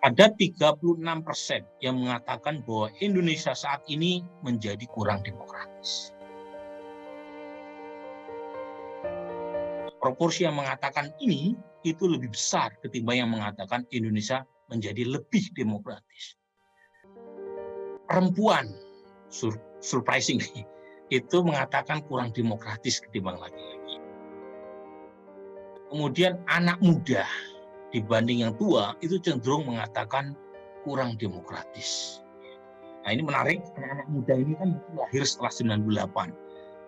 Ada 36% yang mengatakan bahwa Indonesia saat ini menjadi kurang demokratis. Proporsi yang mengatakan ini itu lebih besar ketimbang yang mengatakan Indonesia menjadi lebih demokratis. Perempuan, surprisingly, itu mengatakan kurang demokratis ketimbang laki-laki. Kemudian anak muda dibanding yang tua itu cenderung mengatakan kurang demokratis. Nah ini menarik, anak-anak muda ini kan lahir setelah 98.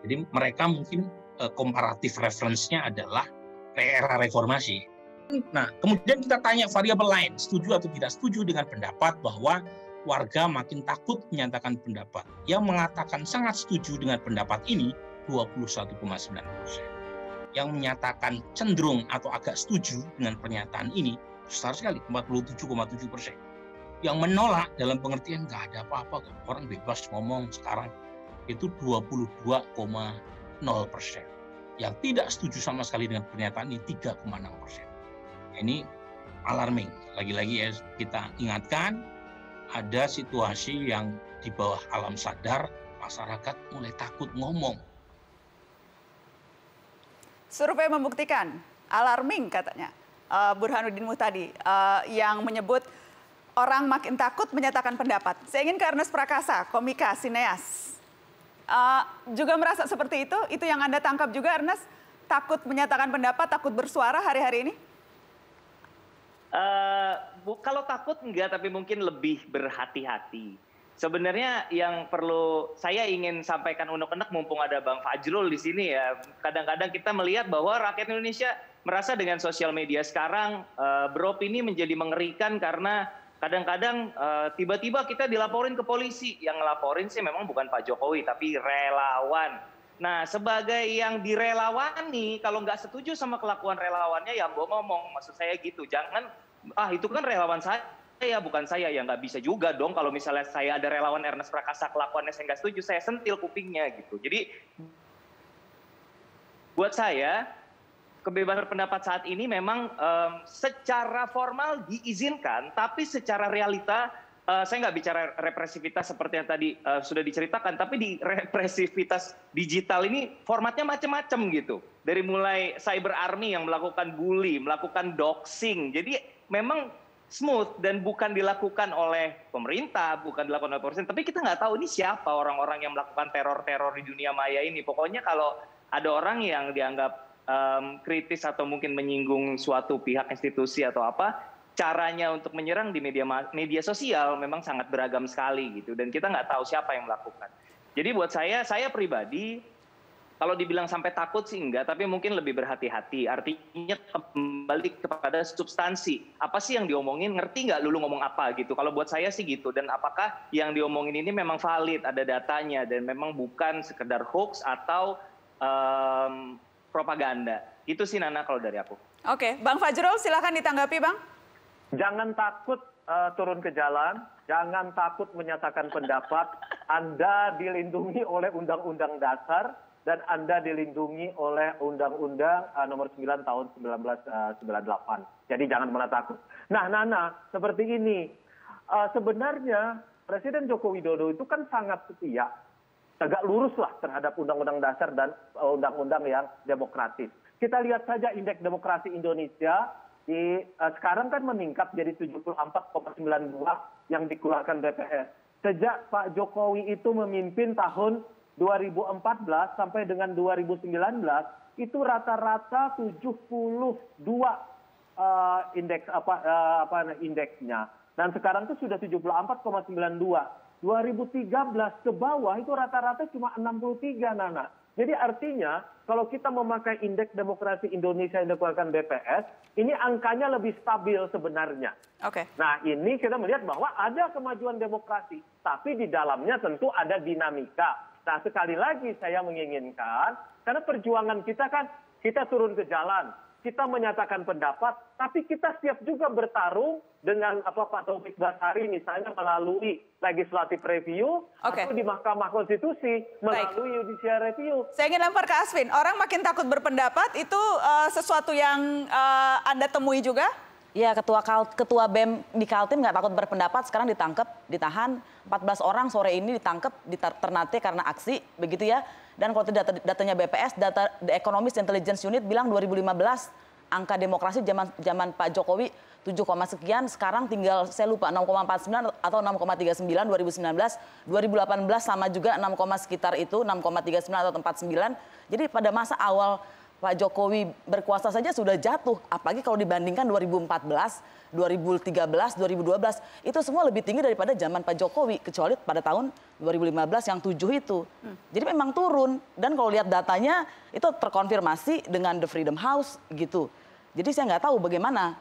Jadi mereka mungkin komparatif referensinya adalah era reformasi. Nah, kemudian kita tanya variabel lain, setuju atau tidak setuju dengan pendapat bahwa warga makin takut menyatakan pendapat. Yang mengatakan sangat setuju dengan pendapat ini 21,9%. Yang menyatakan cenderung atau agak setuju dengan pernyataan ini besar sekali, 47,7%. Yang menolak dalam pengertian nggak ada apa-apa, orang bebas ngomong sekarang itu 22,0%. Yang tidak setuju sama sekali dengan pernyataan ini 3,6%. Ini alarming. Lagi-lagi ya kita ingatkan, ada situasi yang di bawah alam sadar, masyarakat mulai takut ngomong. Survei membuktikan, alarming katanya Burhanuddin Muhtadi yang menyebut orang makin takut menyatakan pendapat. Saya ingin ke Ernest Prakasa, komika, sineas. Juga merasa seperti itu yang Anda tangkap juga, Ernest? Takut menyatakan pendapat, takut bersuara hari-hari ini? Kalau takut enggak, tapi mungkin lebih berhati-hati. Sebenarnya yang perlu saya ingin sampaikan unek-unek mumpung ada Bang Fajrul di sini ya. Kadang-kadang kita melihat bahwa rakyat Indonesia merasa dengan sosial media sekarang beropini menjadi mengerikan karena kadang-kadang tiba-tiba kita dilaporin ke polisi. Yang ngelaporin sih memang bukan Pak Jokowi, tapi relawan. Nah, sebagai yang direlawani, kalau nggak setuju sama kelakuan relawannya, ya ngomong. Maksud saya gitu, jangan, itu kan relawan saya, bukan saya. Ya nggak bisa juga dong kalau misalnya saya ada relawan Ernest Prakasa, kelakuannya saya nggak setuju, saya sentil kupingnya gitu. Jadi, buat saya, kebebasan pendapat saat ini memang secara formal diizinkan, tapi secara realita, saya nggak bicara represivitas seperti yang tadi sudah diceritakan, tapi di represivitas digital ini formatnya macam-macam gitu. Dari mulai cyber army yang melakukan bully, melakukan doxing, jadi memang smooth dan bukan dilakukan oleh pemerintah, bukan dilakukan oleh polisi, tapi kita nggak tahu ini siapa orang-orang yang melakukan teror-teror di dunia maya ini. Pokoknya kalau ada orang yang dianggap kritis atau mungkin menyinggung suatu pihak, institusi atau apa, caranya untuk menyerang di media sosial memang sangat beragam sekali gitu, dan kita nggak tahu siapa yang melakukan. Jadi buat saya pribadi, kalau dibilang sampai takut sih enggak, tapi mungkin lebih berhati-hati. Artinya kembali kepada substansi. Apa sih yang diomongin, ngerti nggak lulu ngomong apa gitu. Kalau buat saya sih gitu, dan apakah yang diomongin ini memang valid, ada datanya, dan memang bukan sekedar hoax atau propaganda. Itu sih Nana kalau dari aku. Oke, Bang Fajrul silakan ditanggapi Bang. Jangan takut turun ke jalan, jangan takut menyatakan pendapat. Anda dilindungi oleh Undang-Undang Dasar dan Anda dilindungi oleh Undang-Undang Nomor 9 Tahun 1998. Jadi jangan pernah takut. Nah Nana, seperti ini. Sebenarnya Presiden Joko Widodo itu kan sangat setia, tegak lurus lah terhadap Undang-Undang Dasar dan undang-undang yang demokratis. Kita lihat saja indeks demokrasi Indonesia sekarang kan meningkat jadi 74,92 yang dikeluarkan BPS. Sejak Pak Jokowi itu memimpin tahun 2014 sampai dengan 2019 itu rata-rata 72 indeksnya. Dan sekarang itu sudah 74,92. 2013 ke bawah itu rata-rata cuma 63, Nana. Jadi artinya kalau kita memakai indeks demokrasi Indonesia yang dikeluarkan BPS, ini angkanya lebih stabil sebenarnya. Oke. Nah ini kita melihat bahwa ada kemajuan demokrasi, tapi di dalamnya tentu ada dinamika. Nah sekali lagi saya menginginkan, karena perjuangan kita kan kita turun ke jalan, kita menyatakan pendapat, tapi kita siap juga bertarung dengan Pak Taufik Basari misalnya melalui legislative review atau di Mahkamah Konstitusi melalui judicial review. Saya ingin lempar ke Asvin, orang makin takut berpendapat itu sesuatu yang Anda temui juga? Ya, ketua BEM di Kaltim nggak takut berpendapat, sekarang ditangkap, ditahan. 14 orang sore ini ditangkap di Ternate karena aksi, begitu ya. Dan kalau datanya BPS, data The Economist Intelligence Unit bilang 2015 angka demokrasi zaman Pak Jokowi 7, sekian, sekarang tinggal saya lupa 6,49 atau 6,39 2019, 2018 sama juga 6, sekitar itu 6,39 atau 49. Jadi pada masa awal Pak Jokowi berkuasa saja sudah jatuh, apalagi kalau dibandingkan 2014, 2013, 2012 itu semua lebih tinggi daripada zaman Pak Jokowi, kecuali pada tahun 2015 yang 7 itu. Jadi memang turun, dan kalau lihat datanya itu terkonfirmasi dengan The Freedom House gitu. Jadi saya nggak tahu bagaimana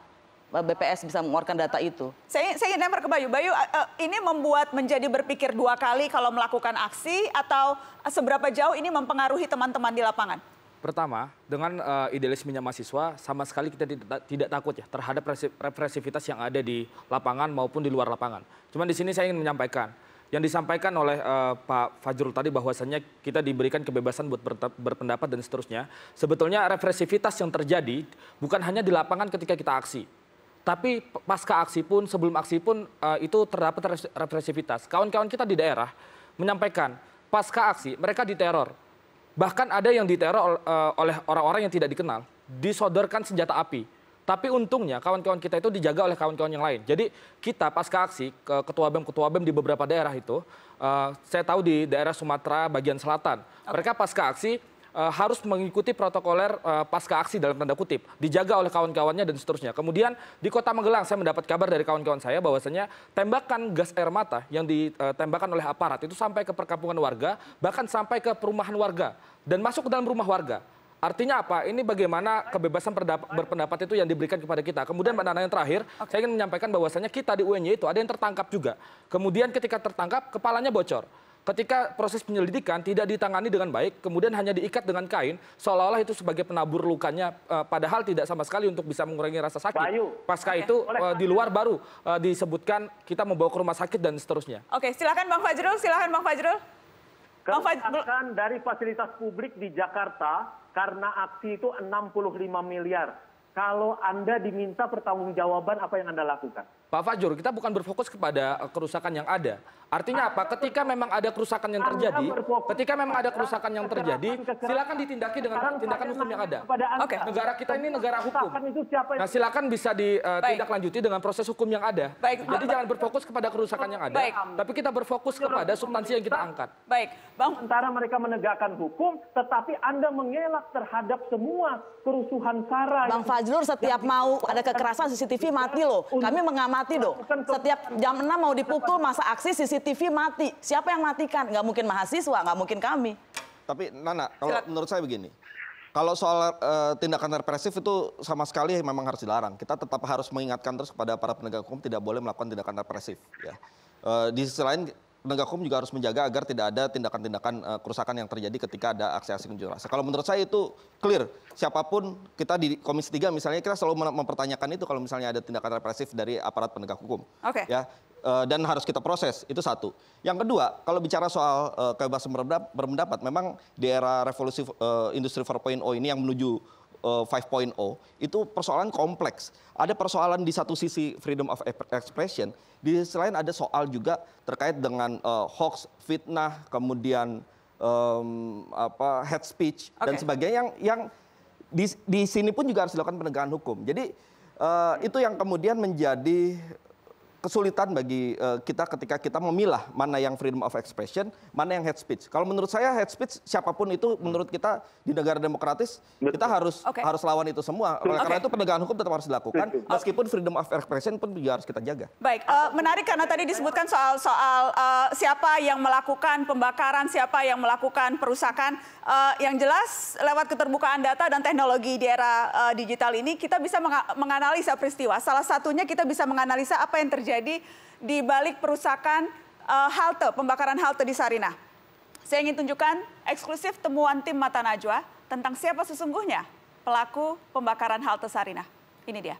BPS bisa mengeluarkan data itu. Saya ingin lempar ke Bayu. Bayu, ini membuat menjadi berpikir 2 kali kalau melakukan aksi, atau seberapa jauh ini mempengaruhi teman-teman di lapangan? Pertama, dengan idealismenya mahasiswa, sama sekali kita tidak takut ya terhadap represivitas yang ada di lapangan maupun di luar lapangan. Cuman di sini saya ingin menyampaikan, yang disampaikan oleh Pak Fajrul tadi bahwasannya kita diberikan kebebasan buat berpendapat dan seterusnya. Sebetulnya represivitas yang terjadi bukan hanya di lapangan ketika kita aksi. Tapi pasca aksi pun, sebelum aksi pun itu terdapat represivitas. Kawan-kawan kita di daerah menyampaikan pasca aksi mereka diteror. Bahkan ada yang diteror oleh orang-orang yang tidak dikenal, disodorkan senjata api. Tapi untungnya kawan-kawan kita itu dijaga oleh kawan-kawan yang lain. Jadi kita pasca aksi, ketua BEM di beberapa daerah itu, saya tahu di daerah Sumatera bagian selatan, mereka pasca aksi harus mengikuti protokoler pasca aksi dalam tanda kutip, dijaga oleh kawan-kawannya dan seterusnya. Kemudian di Kota Magelang saya mendapat kabar dari kawan-kawan saya bahwasanya tembakan gas air mata yang ditembakkan oleh aparat itu sampai ke perkampungan warga, bahkan sampai ke perumahan warga dan masuk ke dalam rumah warga. Artinya apa? Ini bagaimana kebebasan berpendapat itu yang diberikan kepada kita. Kemudian Mbak Nana yang terakhir, saya ingin menyampaikan bahwasanya kita di UNY itu ada yang tertangkap juga. Kemudian ketika tertangkap, kepalanya bocor. Ketika proses penyelidikan tidak ditangani dengan baik, kemudian hanya diikat dengan kain, seolah-olah itu sebagai penabur lukanya, padahal tidak sama sekali untuk bisa mengurangi rasa sakit. Pasca itu di luar baru disebutkan kita membawa ke rumah sakit dan seterusnya. Oke, silakan Bang Fajrul, Kerusakan dari fasilitas publik di Jakarta karena aksi itu 65 miliar. Kalau Anda diminta pertanggungjawaban, apa yang Anda lakukan? Pak Fajrul, kita bukan berfokus kepada kerusakan yang ada. Artinya apa? Ketika memang ada kerusakan yang terjadi, silakan ditindaki dengan tindakan hukum yang ada. Oke. Negara kita ini negara hukum. Nah, silakan bisa ditindaklanjuti dengan proses hukum yang ada. Jadi jangan berfokus kepada kerusakan yang ada, tapi kita berfokus kepada substansi yang kita angkat. Baik, Bang. Sementara mereka menegakkan hukum, tetapi Anda mengelak terhadap semua kerusuhan SARA. Bang Fajrul, setiap mau ada kekerasan CCTV mati loh. Kami mengamati loh. Setiap jam 6 mau dipukul masa aksi CCTV mati. Siapa yang matikan? Nggak mungkin mahasiswa, nggak mungkin kami. Tapi Nana, kalau menurut saya begini. Kalau soal tindakan represif itu sama sekali memang harus dilarang. Kita tetap harus mengingatkan terus kepada para penegak hukum tidak boleh melakukan tindakan represif. Ya. Di sisi lain, penegak hukum juga harus menjaga agar tidak ada tindakan-tindakan kerusakan yang terjadi ketika ada aksi-aksi unjuk rasa. Kalau menurut saya itu clear. Siapapun, kita di Komisi 3 misalnya, kita selalu mempertanyakan itu kalau misalnya ada tindakan represif dari aparat penegak hukum. Oke. Ya. Dan harus kita proses, itu satu. Yang kedua, kalau bicara soal kebebasan berpendapat, memang di era revolusi industri 4.0 ini yang menuju 5.0, itu persoalan kompleks. Ada persoalan di satu sisi freedom of expression, di sisi lain ada soal juga terkait dengan hoax, fitnah, kemudian hate speech, dan sebagainya yang di sini pun juga harus dilakukan penegakan hukum. Jadi itu yang kemudian menjadi kesulitan bagi kita ketika kita memilah mana yang freedom of expression, mana yang hate speech. Kalau menurut saya hate speech siapapun itu menurut kita di negara demokratis kita harus lawan itu semua. Karena itu penegakan hukum tetap harus dilakukan meskipun freedom of expression pun juga harus kita jaga. Baik, menarik karena tadi disebutkan soal siapa yang melakukan pembakaran, siapa yang melakukan perusakan. Yang jelas lewat keterbukaan data dan teknologi di era digital ini kita bisa menganalisa peristiwa. Salah satunya kita bisa menganalisa apa yang terjadi di balik perusakan pembakaran halte di Sarinah. Saya ingin tunjukkan eksklusif temuan tim Mata Najwa tentang siapa sesungguhnya pelaku pembakaran halte Sarinah. Ini dia.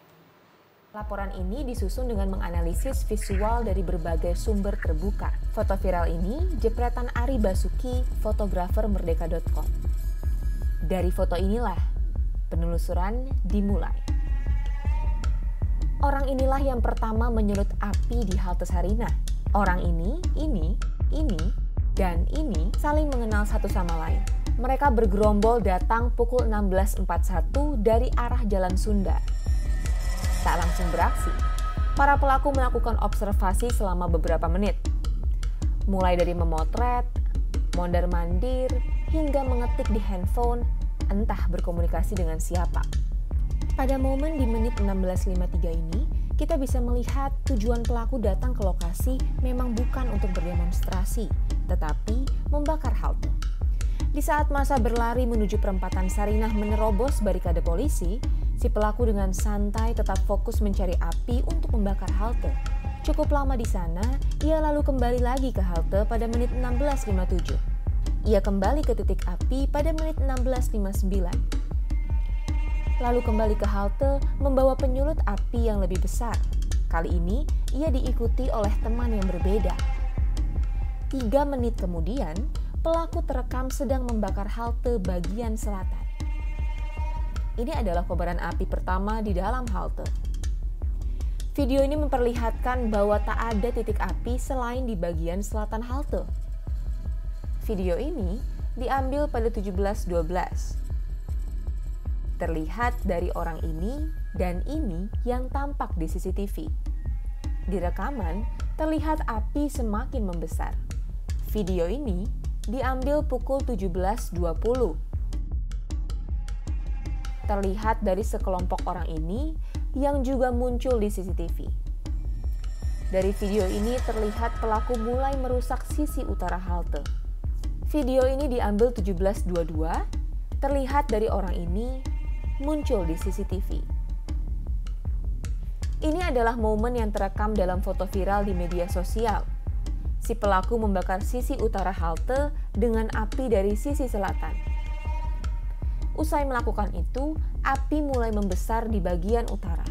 Laporan ini disusun dengan menganalisis visual dari berbagai sumber terbuka. Foto viral ini jepretan Ari Basuki, fotografer merdeka.com. Dari foto inilah penelusuran dimulai. Orang inilah yang pertama menyulut api di halte Sarinah. Orang ini, dan ini saling mengenal satu sama lain. Mereka bergerombol datang pukul 16.41 dari arah Jalan Sunda. Tak langsung beraksi, para pelaku melakukan observasi selama beberapa menit. Mulai dari memotret, mondar-mandir, hingga mengetik di handphone, entah berkomunikasi dengan siapa. Pada momen di menit 16.53 ini, kita bisa melihat tujuan pelaku datang ke lokasi memang bukan untuk berdemonstrasi, tetapi membakar halte. Di saat masa berlari menuju perempatan Sarinah menerobos barikade polisi, si pelaku dengan santai tetap fokus mencari api untuk membakar halte. Cukup lama di sana, ia lalu kembali lagi ke halte pada menit 16.57. Ia kembali ke titik api pada menit 16.59. Lalu kembali ke halte membawa penyulut api yang lebih besar. Kali ini, ia diikuti oleh teman yang berbeda. 3 menit kemudian, pelaku terekam sedang membakar halte bagian selatan. Ini adalah kobaran api pertama di dalam halte. Video ini memperlihatkan bahwa tak ada titik api selain di bagian selatan halte. Video ini diambil pada 17.12. Terlihat dari orang ini dan ini yang tampak di CCTV. Di rekaman, terlihat api semakin membesar. Video ini diambil pukul 17.20. Terlihat dari sekelompok orang ini yang juga muncul di CCTV. Dari video ini terlihat pelaku mulai merusak sisi utara halte. Video ini diambil 17.22, terlihat dari orang ini muncul di CCTV. Ini adalah momen yang terekam dalam foto viral di media sosial. Si pelaku membakar sisi utara halte dengan api dari sisi selatan. Usai melakukan itu, api mulai membesar di bagian utara.